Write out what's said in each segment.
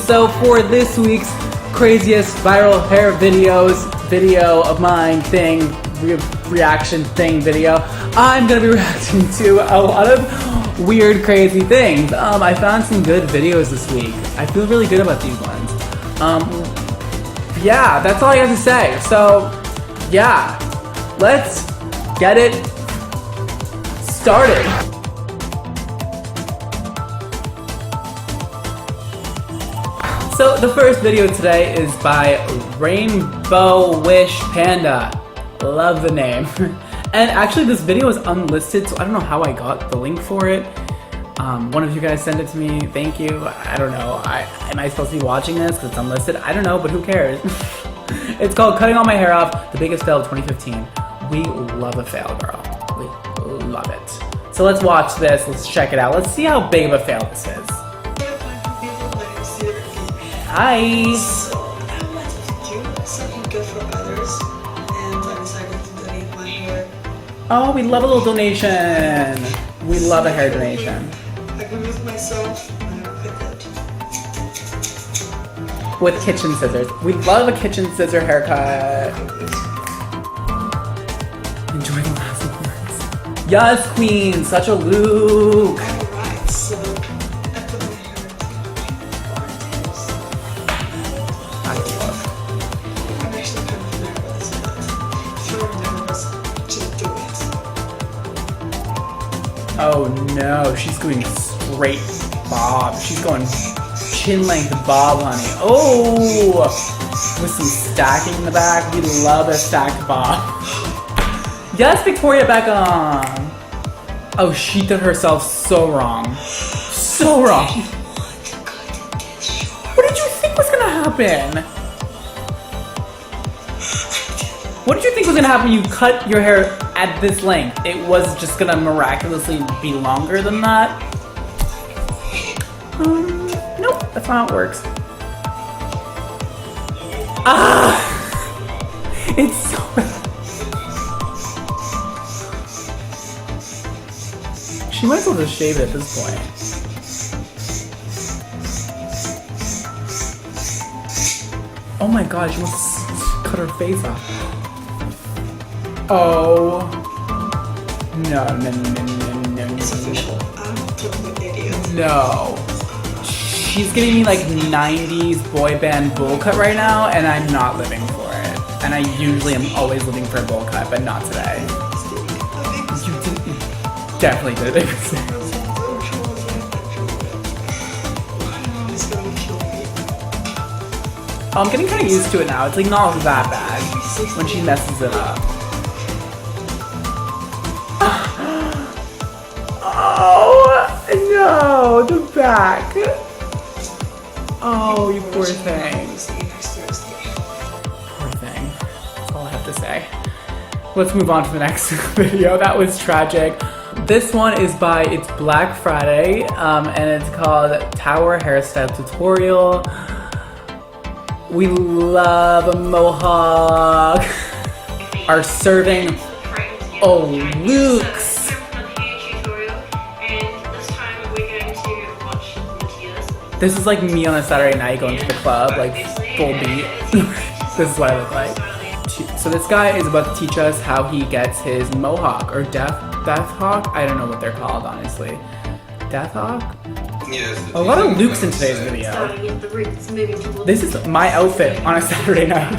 So for this week's craziest viral hair video of mine thing, reaction thing video, I'm gonna be reacting to a lot of weird, crazy things. I found some good videos this week. I feel really good about these ones. Yeah, that's all I have to say. So, yeah, let's get it started. So the first video today is by Rainbow Wish Panda. Love the name. And actually this video is unlisted, so I don't know how I got the link for it. One of you guys sent it to me. Thank you. I don't know. Am I supposed to be watching this because it's unlisted? I don't know, but who cares? It's called Cutting All My Hair Off, the biggest fail of 2015. We love a fail, girl. We love it. So let's watch this. Let's check it out. Let's see how big of a fail this is. Hi. So I wanted to do something good for others, and I decided to donate my hair. Oh, we love a little donation. We love a hair donation. I removed myself and I picked it. With kitchen scissors. We love a kitchen scissor haircut. Enjoy the last words. Yes, queen, such a look. Alright, so I put my hair into I love. I'm actually kind of nervous, but if you're nervous, just do it. Oh no, she's going straight bob. She's going chin length bob, honey. Oh, with some stacking in the back. We love a stacked bob. Yes, Victoria Beckham. Oh, she did herself so wrong. So wrong. What did you think was gonna happen? What did you think was gonna happen when you cut your hair at this length? It was just gonna miraculously be longer than that? Nope, that's not how it works. Ah! It's so bad. She might as well just shave it at this point. Oh my god, she wants to cut her face off. Oh. No. It's official. I'm totally an idiot. No. She's giving me like 90s boy band bowl cut right now, and I'm not living for it. And I usually am always living for a bowl cut, but not today. You definitely did it. I'm getting kind of used to it now. It's like not that bad when she messes it up. Oh no, the back. Oh, you poor thing. Poor thing. That's all I have to say. Let's move on to the next video. That was tragic. This one is by It's Black Friday, and it's called Tower Hairstyle Tutorial. We love a mohawk. Our serving. Oh, Luke's. This is like me on a Saturday night going to the club, like full beat. This is what I look like. So this guy is about to teach us how he gets his mohawk or death hawk. I don't know what they're called, honestly. Death hawk? Yes. A lot of Lukes in today's video. This is my outfit on a Saturday night.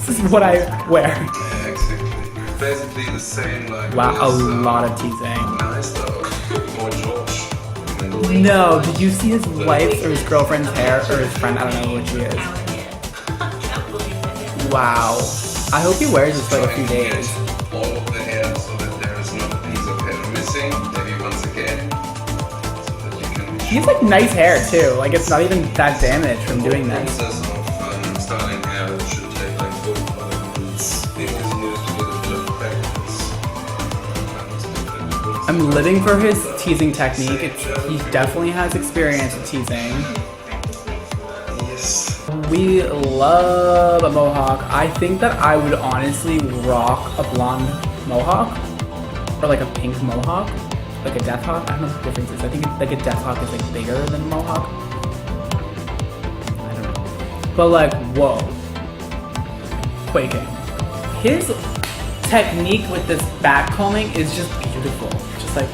This is what I wear. Yeah, exactly. Basically the same like. Wow, a lot of teasing. Nice though. More George. No, did you see his wife's or his girlfriend's hair or his friend? I don't know what she is. Wow. I hope he wears this for like a few days. All of the hair so that there is not a piece of hair missing. Maybe once again. So that you can. He has like nice hair too. Like it's not even that damaged from doing this. Process of styling hair should take like 45 minutes. It is used to get a bit of practice. I'm living for his teasing technique. He definitely has experience with teasing. Yes. We love a mohawk. I think that I would honestly rock a blonde mohawk or like a pink mohawk, like a death hawk. I don't know what the difference is. I think like a death hawk is like bigger than a mohawk. but like, whoa. Quaking. His technique with this back combing is just beautiful. Just like,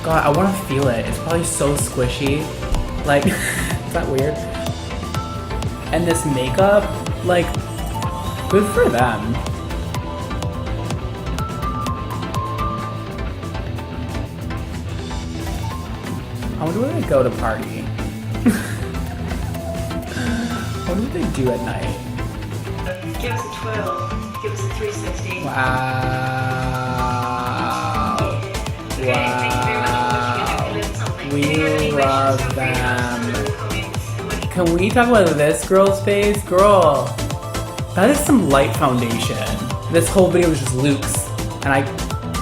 God, I want to feel it. It's probably so squishy. Like, is that weird? And this makeup, like, good for them. I wonder where they go to party. What do they do at night? Give us a 12. Give us a 360. Wow. Okay, thank you very much for watching. I hope you learned something. We If you have any love questions, feel free to them. ask us in the comments. Can we talk about this girl's face? Girl, that is some light foundation. This whole video was just Luke's, and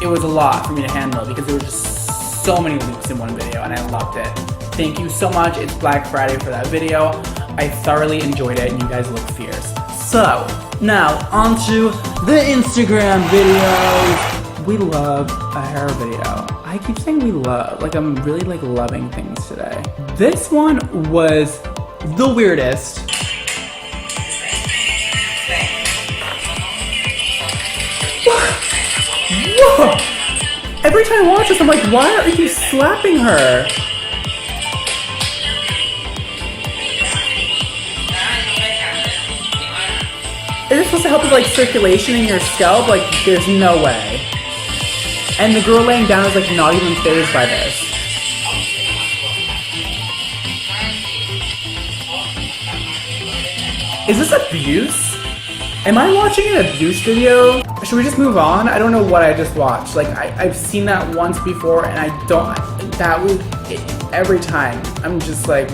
it was a lot for me to handle because there were just so many Luke's in one video, and I loved it. Thank you so much. It's Black Friday for that video. I thoroughly enjoyed it, and you guys look fierce. So, now onto the Instagram videos. We love a hair video. I keep saying we love, like I'm really like loving things today. This one was the weirdest. Whoa! Every time I watch this, I'm like, why are you slapping her? Is it supposed to help with like circulation in your scalp? Like, there's no way. And the girl laying down is like not even fazed by this. Is this abuse? Am I watching an abuse video? Should we just move on? I don't know what I just watched. Like, I've seen that once before and I don't, that was, every time. I'm just like,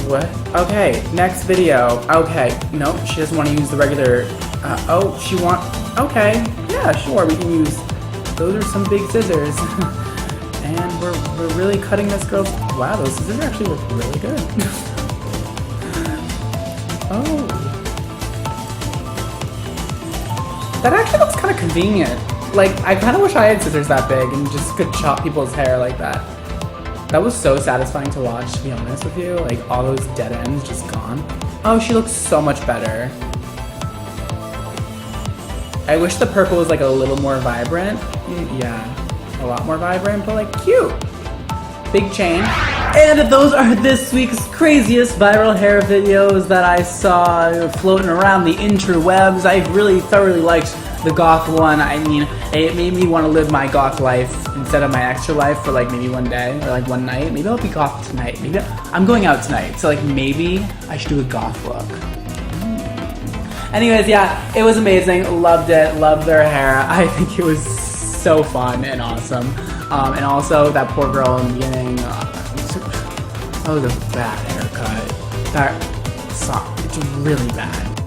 what? Okay, next video. Okay, no, she doesn't want to use the regular, okay, yeah, sure, we can use, those are some big scissors. And we're really cutting this girl's, wow, those scissors actually work really good. Oh. That actually looks kind of convenient. Like, I kind of wish I had scissors that big and just could chop people's hair like that. That was so satisfying to watch, to be honest with you. Like, all those dead ends just gone. Oh, she looks so much better. I wish the purple was like a little more vibrant. Yeah, a lot more vibrant, but like cute. Big change. And those are this week's craziest viral hair videos that I saw floating around the interwebs. I really thoroughly liked the goth one. I mean, it made me want to live my goth life instead of my extra life for like maybe one day or like one night. Maybe I'll be goth tonight. Maybe I'm going out tonight, so like maybe I should do a goth look. Anyways, yeah, it was amazing. Loved it. Loved their hair. I think it was so fun and awesome. And also that poor girl in the beginning. That was a bad haircut. It's really bad.